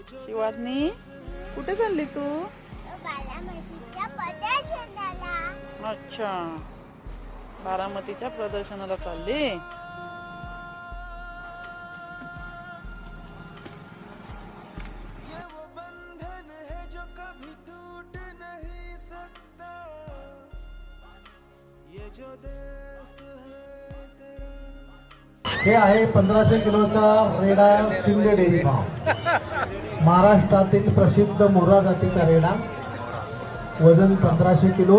शिवानी कुठे चालली तू? बारामतीच्या प्रदर्शनाला. अच्छा, बारामतीच्या प्रदर्शनाला चालली. हे आहे 1500 किलोचा रेडा शिंदे डेअरी फार्म. महाराष्ट्रातील प्रसिद्ध मुर्रा जातीचा रेडा, वजन 1500 किलो.